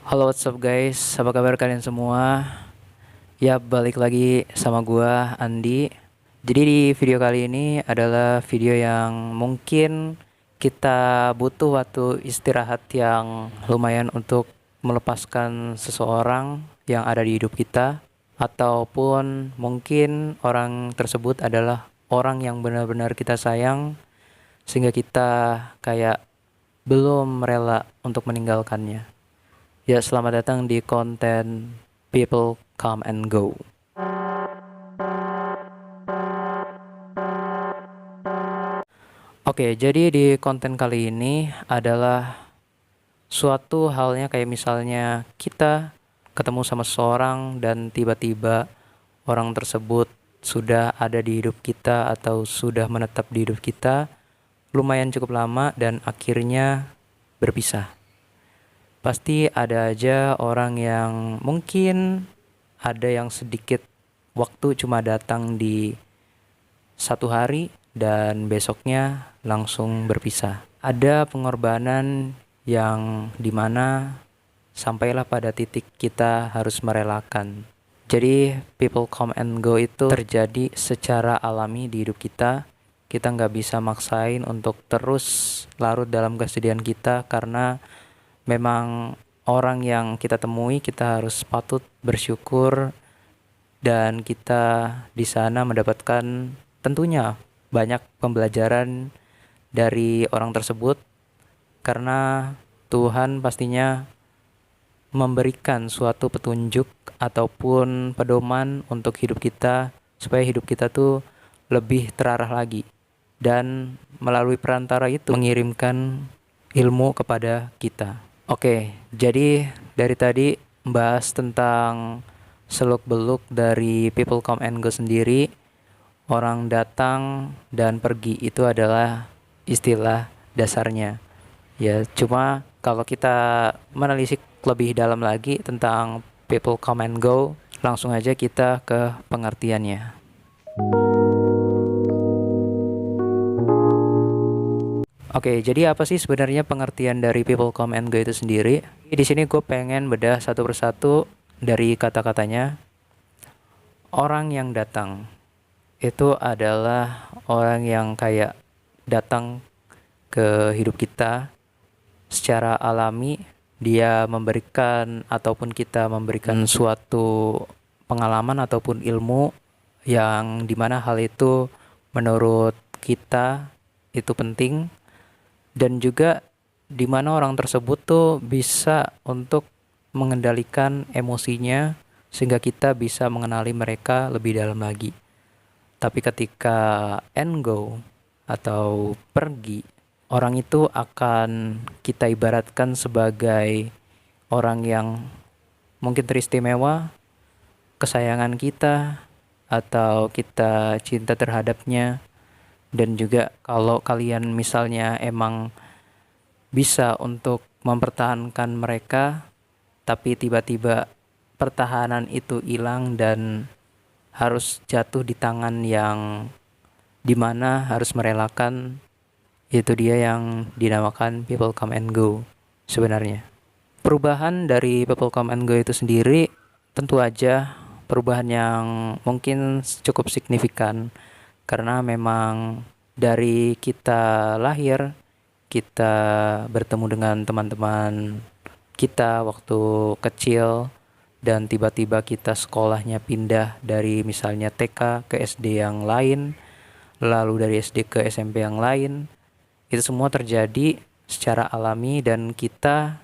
Halo, what's up guys? Apa kabar kalian semua? Ya, balik lagi sama gua Andi. Jadi di video kali ini adalah video yang mungkin kita butuh waktu istirahat yang lumayan untuk melepaskan seseorang yang ada di hidup kita, ataupun mungkin orang tersebut adalah orang yang benar-benar kita sayang sehingga kita kayak belum rela untuk meninggalkannya. Ya, selamat datang di konten People Come and Go. Oke, jadi di konten kali ini adalah suatu halnya kayak misalnya kita ketemu sama seseorang dan tiba-tiba orang tersebut sudah ada di hidup kita atau sudah menetap di hidup kita lumayan cukup lama dan akhirnya berpisah. Pasti ada aja orang yang mungkin ada yang sedikit waktu cuma datang di satu hari dan besoknya langsung berpisah. Ada pengorbanan yang dimana sampailah pada titik kita harus merelakan. Jadi people come and go itu terjadi secara alami di hidup kita. Kita nggak bisa maksain untuk terus larut dalam kesedihan kita karena memang orang yang kita temui kita harus patut bersyukur dan kita di sana mendapatkan tentunya banyak pembelajaran dari orang tersebut karena Tuhan pastinya memberikan suatu petunjuk ataupun pedoman untuk hidup kita supaya hidup kita tuh lebih terarah lagi dan melalui perantara itu mengirimkan ilmu kepada kita. Oke, jadi dari tadi membahas tentang seluk-beluk dari people come and go sendiri. Orang datang dan pergi itu adalah istilah dasarnya. Ya, cuma kalau kita menelisik lebih dalam lagi tentang people come and go, langsung aja kita ke pengertiannya. Oke, jadi apa sih sebenarnya pengertian dari people come and go itu sendiri? Di sini gue pengen bedah satu persatu dari kata-katanya. Orang yang datang itu adalah orang yang kayak datang ke hidup kita secara alami. Dia memberikan ataupun kita memberikan suatu pengalaman ataupun ilmu yang dimana hal itu menurut kita itu penting. Dan juga di mana orang tersebut tuh bisa untuk mengendalikan emosinya sehingga kita bisa mengenali mereka lebih dalam lagi. Tapi ketika end go atau pergi, orang itu akan kita ibaratkan sebagai orang yang mungkin teristimewa, kesayangan kita, atau kita cinta terhadapnya. Dan juga kalau kalian misalnya emang bisa untuk mempertahankan mereka, tapi tiba-tiba pertahanan itu hilang dan harus jatuh di tangan yang dimana harus merelakan, itu dia yang dinamakan people come and go sebenarnya. Perubahan dari people come and go itu sendiri tentu aja perubahan yang mungkin cukup signifikan karena memang dari kita lahir, kita bertemu dengan teman-teman kita waktu kecil dan tiba-tiba kita sekolahnya pindah dari misalnya TK ke SD yang lain, lalu dari SD ke SMP yang lain. Itu semua terjadi secara alami dan kita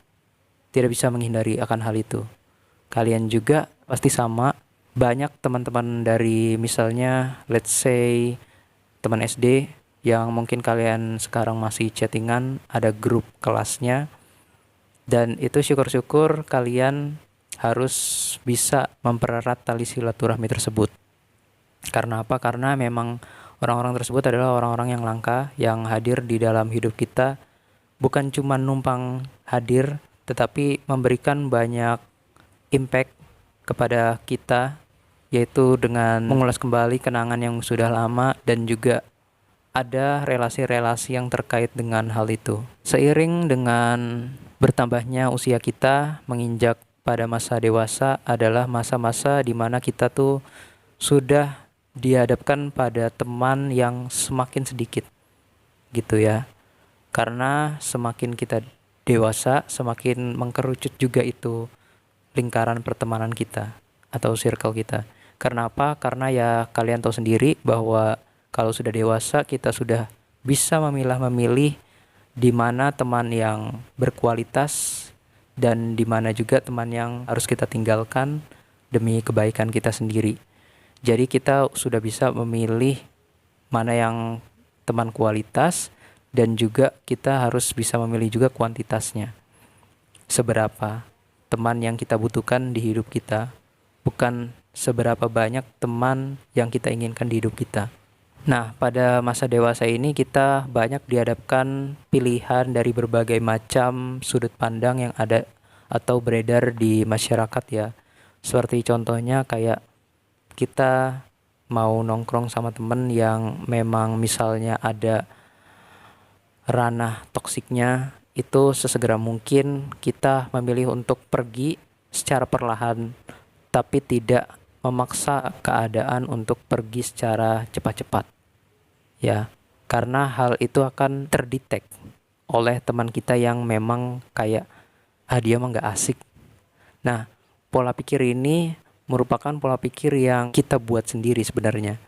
tidak bisa menghindari akan hal itu. Kalian juga pasti sama. Banyak teman-teman dari misalnya let's say teman SD yang mungkin kalian sekarang masih chattingan, ada grup kelasnya, dan itu syukur-syukur kalian harus bisa mempererat tali silaturahmi tersebut. Karena apa? Karena memang orang-orang tersebut adalah orang-orang yang langka yang hadir di dalam hidup kita, bukan cuma numpang hadir tetapi memberikan banyak impact kepada kita, yaitu dengan mengulas kembali kenangan yang sudah lama dan juga ada relasi-relasi yang terkait dengan hal itu. Seiring dengan Bertambahnya usia kita menginjak pada masa dewasa adalah masa-masa di mana kita tuh sudah dihadapkan pada teman yang semakin sedikit gitu ya. Karena semakin kita dewasa, semakin mengkerucut juga itu lingkaran pertemanan kita atau circle kita. Karena apa? Karena ya kalian tahu sendiri bahwa kalau sudah dewasa kita sudah bisa memilah-memilih di mana teman yang berkualitas dan di mana juga teman yang harus kita tinggalkan demi kebaikan kita sendiri. Jadi kita sudah bisa memilih mana yang teman kualitas dan juga kita harus bisa memilih juga kuantitasnya. Seberapa teman yang kita butuhkan di hidup kita, bukan seberapa banyak teman yang kita inginkan di hidup kita. Nah, pada masa dewasa ini kita banyak dihadapkan pilihan dari berbagai macam sudut pandang yang ada atau beredar di masyarakat ya. Seperti contohnya kayak kita mau nongkrong sama temen yang memang misalnya ada ranah toksiknya, itu sesegera mungkin kita memilih untuk pergi secara perlahan, tapi tidak memaksa keadaan untuk pergi secara cepat-cepat. Ya, karena hal itu akan terdetek oleh teman kita yang memang kayak dia mah nggak asik. Nah, pola pikir ini merupakan pola pikir yang kita buat sendiri sebenarnya.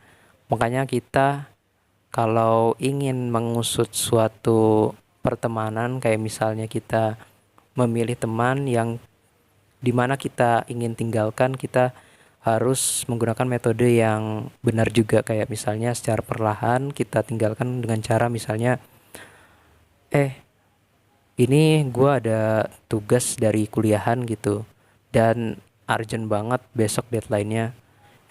Makanya kita kalau ingin mengusut suatu pertemanan, kayak misalnya kita memilih teman yang dimana kita ingin tinggalkan, kita harus menggunakan metode yang benar juga, kayak misalnya secara perlahan kita tinggalkan dengan cara misalnya ini gue ada tugas dari kuliahan gitu dan urgent banget besok deadline-nya,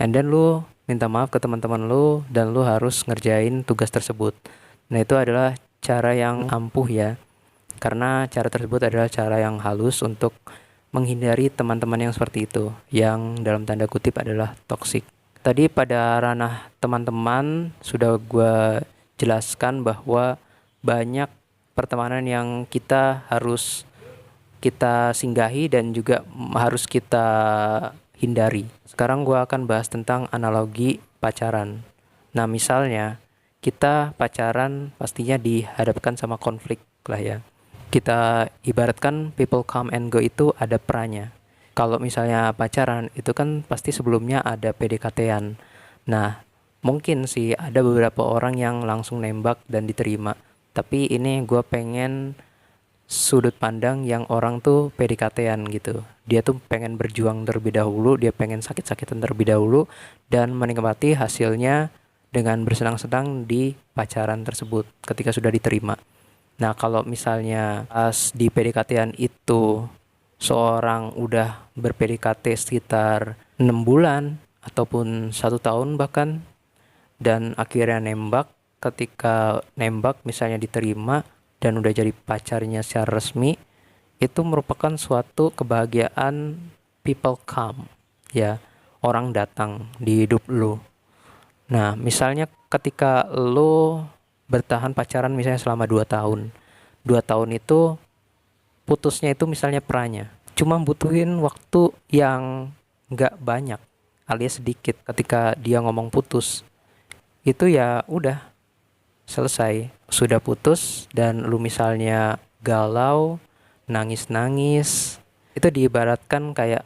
and then lu minta maaf ke teman-teman lu dan lu harus ngerjain tugas tersebut. Nah, itu adalah cara yang ampuh ya, karena cara tersebut adalah cara yang halus untuk menghindari teman-teman yang seperti itu, yang dalam tanda kutip adalah toksik. Tadi pada ranah teman-teman sudah gue jelaskan bahwa banyak pertemanan yang kita harus kita singgahi dan juga harus kita hindari. Sekarang gue akan bahas tentang analogi pacaran. Nah, misalnya kita pacaran pastinya dihadapkan sama konflik lah ya. Kita ibaratkan people come and go itu ada perannya. Kalau misalnya pacaran itu kan pasti sebelumnya ada PDKT-an. Nah, mungkin sih ada beberapa orang yang langsung nembak dan diterima. Tapi ini gue pengen sudut pandang yang orang tuh PDKT-an gitu. Dia tuh pengen berjuang terlebih dahulu, dia pengen sakit-sakitan terlebih dahulu dan menikmati hasilnya dengan bersenang-senang di pacaran tersebut ketika sudah diterima. Nah, kalau misalnya pas di PDKT-an itu seorang udah ber-PDKT sekitar 6 bulan ataupun 1 tahun bahkan, dan akhirnya nembak, ketika nembak misalnya diterima dan udah jadi pacarnya secara resmi, itu merupakan suatu kebahagiaan people come ya, orang datang di hidup lu. Nah, misalnya ketika lu bertahan pacaran misalnya selama 2 tahun. 2 tahun itu putusnya itu misalnya peranya. Cuma butuhin waktu yang nggak banyak alias sedikit. Ketika dia ngomong putus, itu ya udah selesai. Sudah putus dan lu misalnya galau, nangis-nangis, itu diibaratkan kayak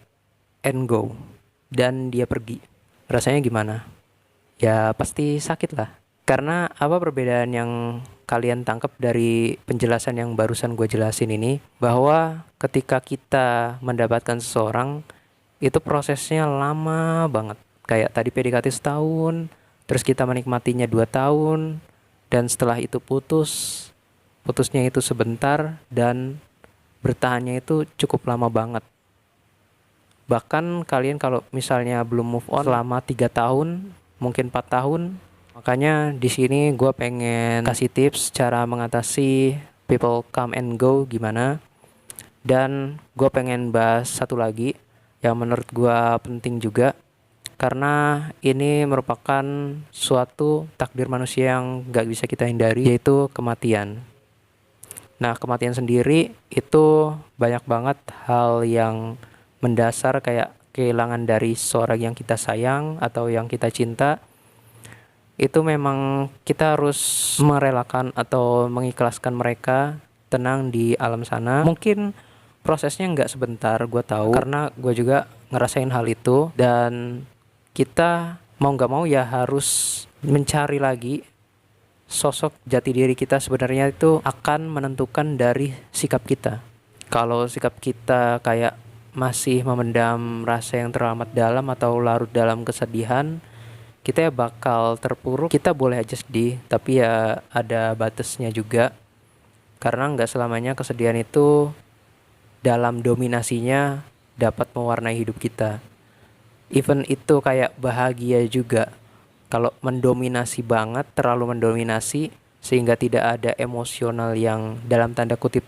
end go dan dia pergi. Rasanya gimana? Ya pasti sakit lah. Karena apa perbedaan yang kalian tangkap dari penjelasan yang barusan gue jelasin ini, bahwa ketika kita mendapatkan seseorang itu prosesnya lama banget. Kayak tadi PDKT setahun, terus kita menikmatinya 2 tahun, dan setelah itu putusnya itu sebentar dan bertahannya itu cukup lama banget. Bahkan kalian kalau misalnya belum move on selama 3 tahun, mungkin 4 tahun. Makanya di sini gue pengen kasih tips cara mengatasi people come and go gimana. Dan gue pengen bahas satu lagi yang menurut gue penting juga, karena ini merupakan suatu takdir manusia yang gak bisa kita hindari, yaitu kematian. Nah, kematian sendiri itu banyak banget hal yang mendasar, kayak kehilangan dari seorang yang kita sayang atau yang kita cinta. Itu memang kita harus merelakan atau mengikhlaskan mereka tenang di alam sana. Mungkin prosesnya nggak sebentar, gue tahu, karena gue juga ngerasain hal itu. Dan kita mau nggak mau ya harus mencari lagi sosok jati diri kita sebenarnya itu akan menentukan dari sikap kita. Kalau sikap kita kayak masih memendam rasa yang teramat dalam atau larut dalam kesedihan, kita ya bakal terpuruk. Kita boleh aja sedih, tapi ya ada batasnya juga. Karena nggak selamanya kesedihan itu dalam dominasinya dapat mewarnai hidup kita. Even itu kayak bahagia juga. Kalau mendominasi banget, terlalu mendominasi, sehingga tidak ada emosional yang dalam tanda kutip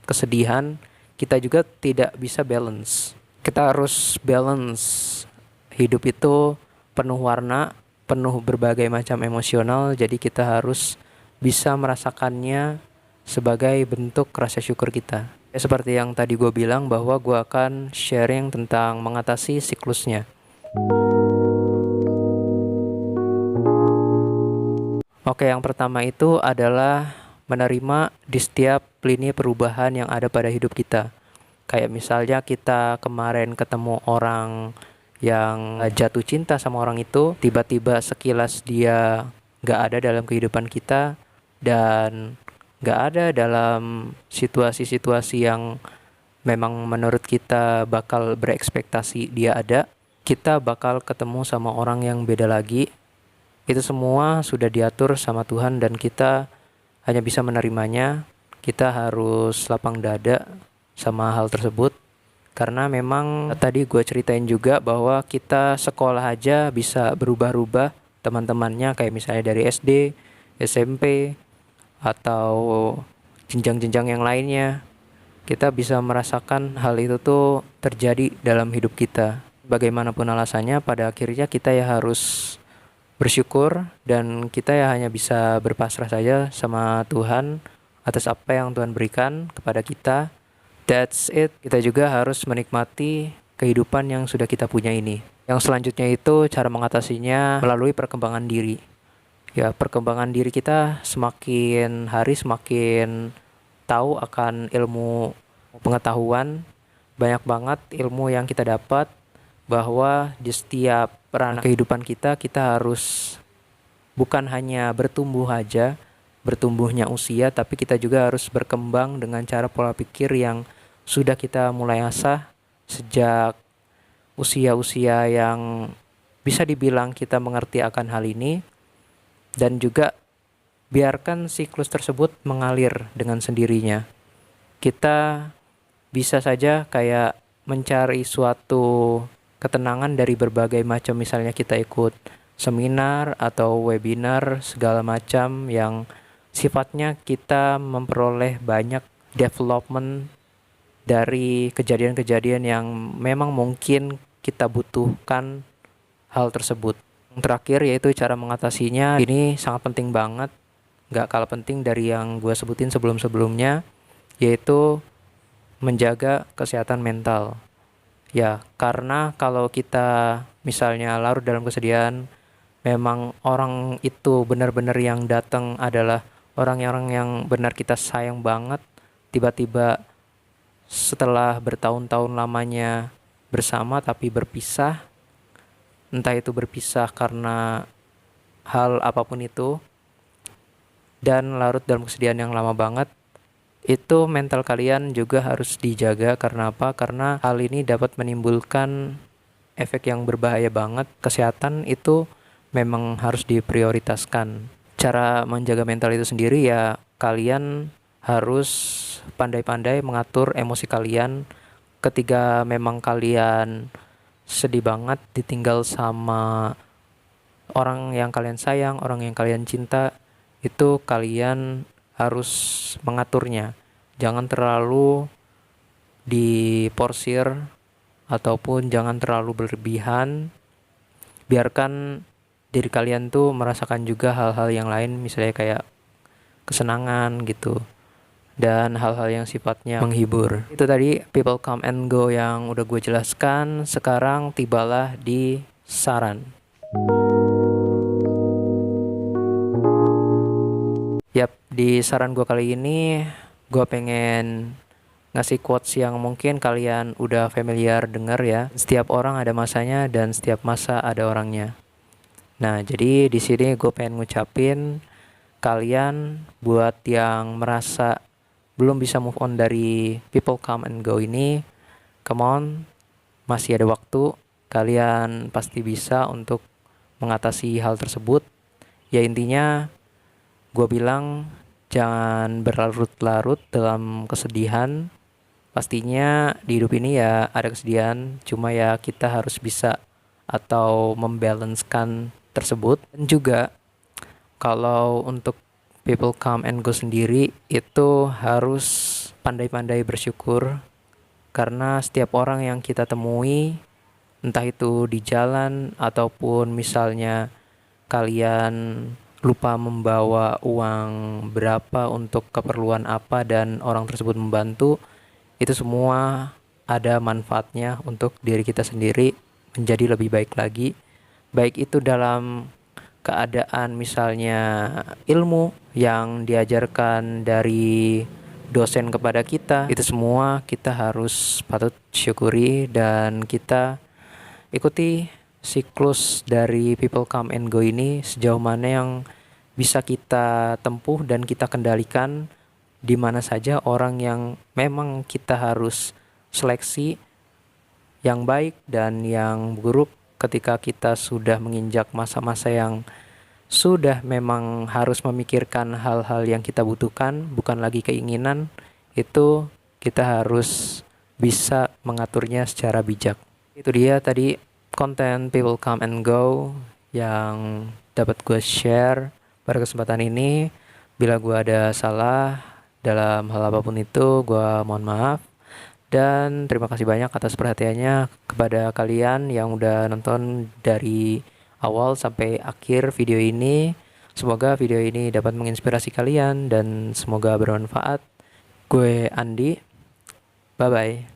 kesedihan, kita juga tidak bisa balance. Kita harus balance. Hidup itu penuh warna, penuh berbagai macam emosional, jadi kita harus bisa merasakannya sebagai bentuk rasa syukur kita. Seperti yang tadi gue bilang bahwa gue akan sharing tentang mengatasi siklusnya. Oke, yang pertama itu adalah menerima di setiap lini perubahan yang ada pada hidup kita. Kayak misalnya kita kemarin ketemu orang yang jatuh cinta sama orang itu, tiba-tiba sekilas dia gak ada dalam kehidupan kita, dan gak ada dalam situasi-situasi yang memang menurut kita bakal berekspektasi dia ada. Kita bakal ketemu sama orang yang beda lagi. Itu semua sudah diatur sama Tuhan dan kita hanya bisa menerimanya. Kita harus lapang dada sama hal tersebut. Karena memang tadi gue ceritain juga bahwa kita sekolah aja bisa berubah-ubah teman-temannya, kayak misalnya dari SD, SMP, atau jenjang-jenjang yang lainnya. Kita bisa merasakan hal itu tuh terjadi dalam hidup kita. Bagaimanapun alasannya, pada akhirnya kita ya harus bersyukur, dan kita ya hanya bisa berpasrah saja sama Tuhan atas apa yang Tuhan berikan kepada kita. That's it. Kita juga harus menikmati kehidupan yang sudah kita punya ini. Yang selanjutnya itu cara mengatasinya melalui perkembangan diri. Ya, perkembangan diri kita semakin hari semakin tahu akan ilmu pengetahuan. Banyak banget ilmu yang kita dapat, bahwa di setiap ranah kehidupan kita harus bukan hanya bertumbuh aja, bertumbuhnya usia, tapi kita juga harus berkembang dengan cara pola pikir yang sudah kita mulai asah sejak usia-usia yang bisa dibilang kita mengerti akan hal ini. Dan juga biarkan siklus tersebut mengalir dengan sendirinya. Kita bisa saja kayak mencari suatu ketenangan dari berbagai macam, misalnya kita ikut seminar atau webinar segala macam yang sifatnya kita memperoleh banyak development dari kejadian-kejadian yang memang mungkin kita butuhkan hal tersebut. Yang terakhir yaitu cara mengatasinya. Ini sangat penting banget, gak kalah penting dari yang gue sebutin sebelum-sebelumnya, yaitu menjaga kesehatan mental. Ya, karena kalau kita misalnya larut dalam kesedihan, memang orang itu benar-benar yang datang adalah orang-orang yang benar kita sayang banget. Tiba-tiba setelah bertahun-tahun lamanya bersama tapi berpisah, entah itu berpisah karena hal apapun itu, dan larut dalam kesedihan yang lama banget, itu mental kalian juga harus dijaga. Karena apa? Karena hal ini dapat menimbulkan efek yang berbahaya banget. Kesehatan itu memang harus diprioritaskan. Cara menjaga mental itu sendiri ya kalian harus pandai-pandai mengatur emosi kalian. Ketika memang kalian sedih banget ditinggal sama orang yang kalian sayang, orang yang kalian cinta, itu kalian harus mengaturnya. Jangan terlalu diporsir ataupun jangan terlalu berlebihan. Biarkan diri kalian tuh merasakan juga hal-hal yang lain, misalnya kayak kesenangan gitu. dan hal-hal yang sifatnya menghibur. Itu tadi people come and go yang udah gue jelaskan. Sekarang tibalah di saran. Yap, di saran gue kali ini gue pengen ngasih quotes yang mungkin kalian udah familiar denger ya. Setiap orang ada masanya dan setiap masa ada orangnya. Nah, jadi di sini gue pengen ngucapin kalian buat yang merasa belum bisa move on dari people come and go ini, come on, masih ada waktu. Kalian pasti bisa untuk mengatasi hal tersebut. Ya intinya gue bilang jangan berlarut-larut dalam kesedihan. Pastinya di hidup ini ya ada kesedihan, cuma ya kita harus bisa atau membalancekan tersebut. Dan juga kalau untuk people come and go sendiri itu harus pandai-pandai bersyukur, karena setiap orang yang kita temui, entah itu di jalan ataupun misalnya kalian lupa membawa uang berapa untuk keperluan apa dan orang tersebut membantu, itu semua ada manfaatnya untuk diri kita sendiri menjadi lebih baik lagi. Baik itu dalam keadaan misalnya ilmu yang diajarkan dari dosen kepada kita, itu semua kita harus patut syukuri dan kita ikuti siklus dari people come and go ini sejauh mana yang bisa kita tempuh dan kita kendalikan, di mana saja orang yang memang kita harus seleksi yang baik dan yang buruk. Ketika kita sudah menginjak masa-masa yang sudah memang harus memikirkan hal-hal yang kita butuhkan, bukan lagi keinginan, itu kita harus bisa mengaturnya secara bijak. Itu dia tadi konten people come and go yang dapat gue share pada kesempatan ini. Bila gue ada salah dalam hal apapun itu, gue mohon maaf. Dan terima kasih banyak atas perhatiannya kepada kalian yang udah nonton dari awal sampai akhir video ini. Semoga video ini dapat menginspirasi kalian dan semoga bermanfaat. Gue Andi, bye-bye.